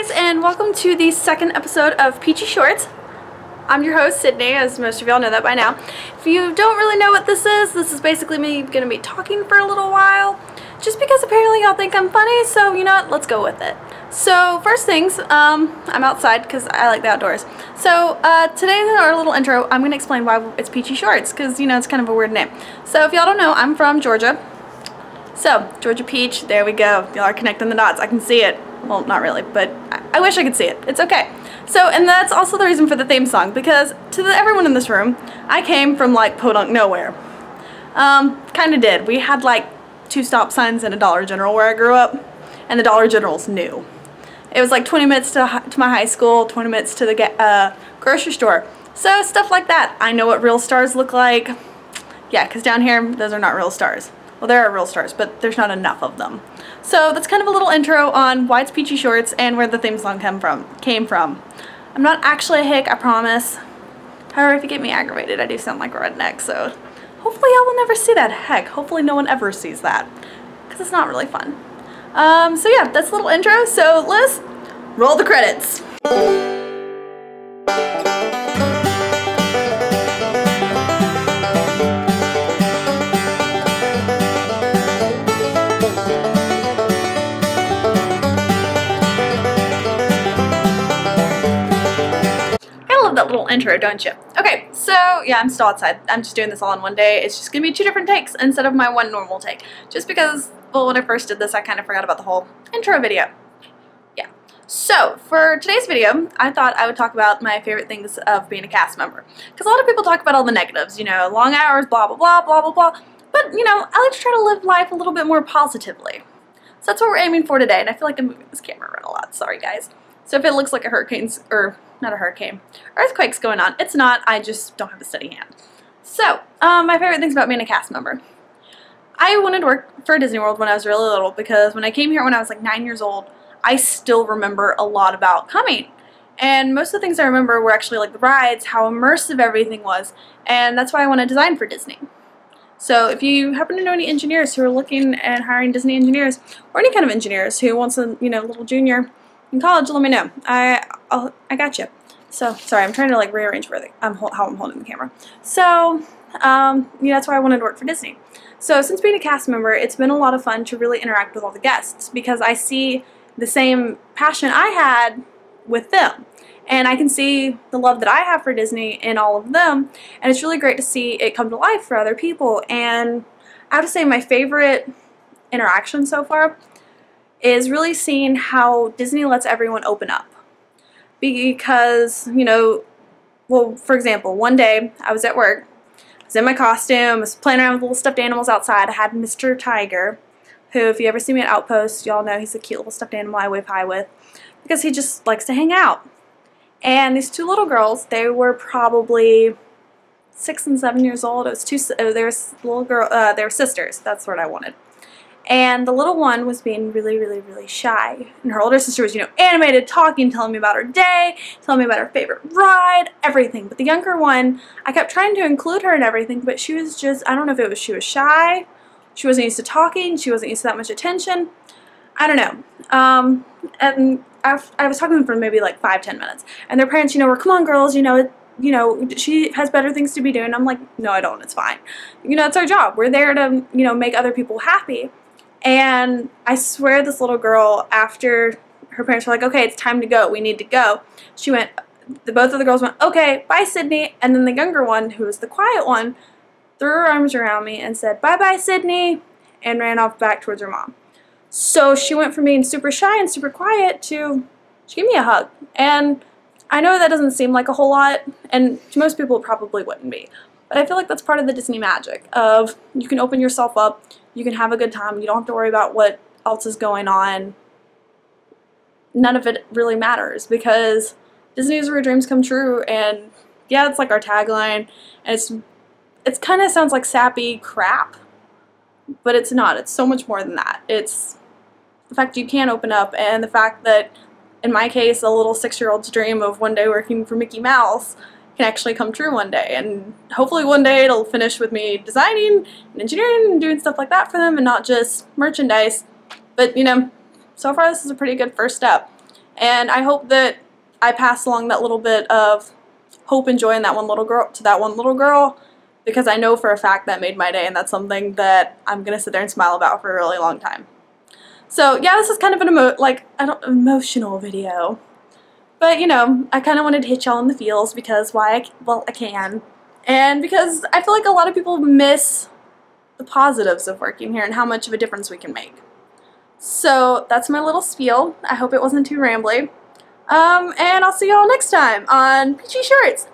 guys, and welcome to the second episode of Peachy Shorts. I'm your host, Sydney, as most of y'all know that by now. If you don't really know what this is basically me going to be talking for a little while, just because apparently y'all think I'm funny, so you know what, let's go with it. So first things, I'm outside because I like the outdoors. So today in our little intro, I'm going to explain why it's Peachy Shorts, because you know, it's kind of a weird name. So if y'all don't know, I'm from Georgia. So, Georgia Peach, there we go. Y'all are connecting the dots. I can see it. Well, not really, but I wish I could see it. It's okay. So, and that's also the reason for the theme song, because everyone in this room, I came from like podunk nowhere. Kinda did. We had like 2 stop signs and a Dollar General where I grew up, and the Dollar General's new. It was like 20 minutes to my high school, 20 minutes to the grocery store. So, stuff like that. I know what real stars look like. Yeah, because down here, those are not real stars. Well, there are real stars, but there's not enough of them. So that's kind of a little intro on why it's Peachy Shorts and where the theme song came from. I'm not actually a hick, I promise. However, if you get me aggravated, I do sound like a redneck, so hopefully y'all will never see that. Heck, hopefully no one ever sees that, because it's not really fun. So yeah, that's a little intro, so let's roll the credits. That little intro, don't you? Okay, so yeah, I'm still outside. I'm just doing this all in one day. It's just gonna be 2 different takes instead of my one normal take. Just because, well, when I first did this, I kind of forgot about the whole intro video. Yeah. So, for today's video, I thought I would talk about my favorite things of being a cast member. Because a lot of people talk about all the negatives, you know, long hours, blah, blah, blah, blah, blah, blah. But, you know, I like to try to live life a little bit more positively. So that's what we're aiming for today, and I feel like I'm moving this camera around a lot. Sorry, guys. So if it looks like a hurricane's, or not a hurricane, earthquake's going on, it's not, I just don't have a steady hand. So, my favorite things about being a cast member. I wanted to work for Disney World when I was really little, because when I came here when I was like 9 years old, I still remember a lot about coming. And most of the things I remember were actually like the rides, how immersive everything was, and that's why I want to design for Disney. So if you happen to know any engineers who are looking at hiring Disney engineers, or any kind of engineers who wants a, you know, little junior in college, let me know. I got you. So sorry, I'm trying to like rearrange where how I'm holding the camera. So yeah, that's why I wanted to work for Disney. So since being a cast member, it's been a lot of fun to really interact with all the guests, because I see the same passion I had with them, and I can see the love that I have for Disney in all of them, and it's really great to see it come to life for other people. And I have to say, my favorite interaction so far is really seeing how Disney lets everyone open up. Because, you know, well, for example, one day I was at work, I was in my costume, I was playing around with little stuffed animals outside. I had Mr. Tiger, who, if you ever see me at Outpost, y'all know he's a cute little stuffed animal I wave high with, because he just likes to hang out. And these 2 little girls, they were probably 6 and 7 years old. It was they were sisters. That's what I wanted. And the little one was being really, really, really shy. And her older sister was, you know, animated, talking, telling me about her day, telling me about her favorite ride, everything. But the younger one, I kept trying to include her in everything, but she was just, I don't know if it was she was shy, she wasn't used to talking, she wasn't used to that much attention. I don't know. And I was talking to them for maybe like 5-10 minutes. And their parents, you know, were, come on, girls, you know, she has better things to be doing. I'm like, no, I don't, it's fine. You know, it's our job. We're there to, you know, make other people happy. And I swear this little girl, after her parents were like, okay, it's time to go, we need to go, she went, both of the girls went, okay, bye, Sydney. And then the younger one, who was the quiet one, threw her arms around me and said, bye-bye, Sydney, and ran off back towards her mom. So she went from being super shy and super quiet to, she gave me a hug. And I know that doesn't seem like a whole lot, and to most people it probably wouldn't be. But I feel like that's part of the Disney magic of you can open yourself up, you can have a good time, you don't have to worry about what else is going on. None of it really matters, because Disney is where dreams come true. And yeah, it's like our tagline, and it's kind of sounds like sappy crap, but it's not. It's so much more than that. It's the fact you can open up, and the fact that, in my case, a little 6-year-old's dream of one day working for Mickey Mouse can actually come true one day, and hopefully one day it'll finish with me designing and engineering and doing stuff like that for them, and not just merchandise. But you know, so far this is a pretty good first step. And I hope that I pass along that little bit of hope and joy in that one little girl to that one little girl, because I know for a fact that made my day, and that's something that I'm gonna sit there and smile about for a really long time. So yeah, this is kind of an emotional video, but you know, I kind of wanted to hit y'all in the feels because I can, and because I feel like a lot of people miss the positives of working here and how much of a difference we can make. So that's my little spiel. I hope it wasn't too rambly. And I'll see y'all next time on Peachy Shorts.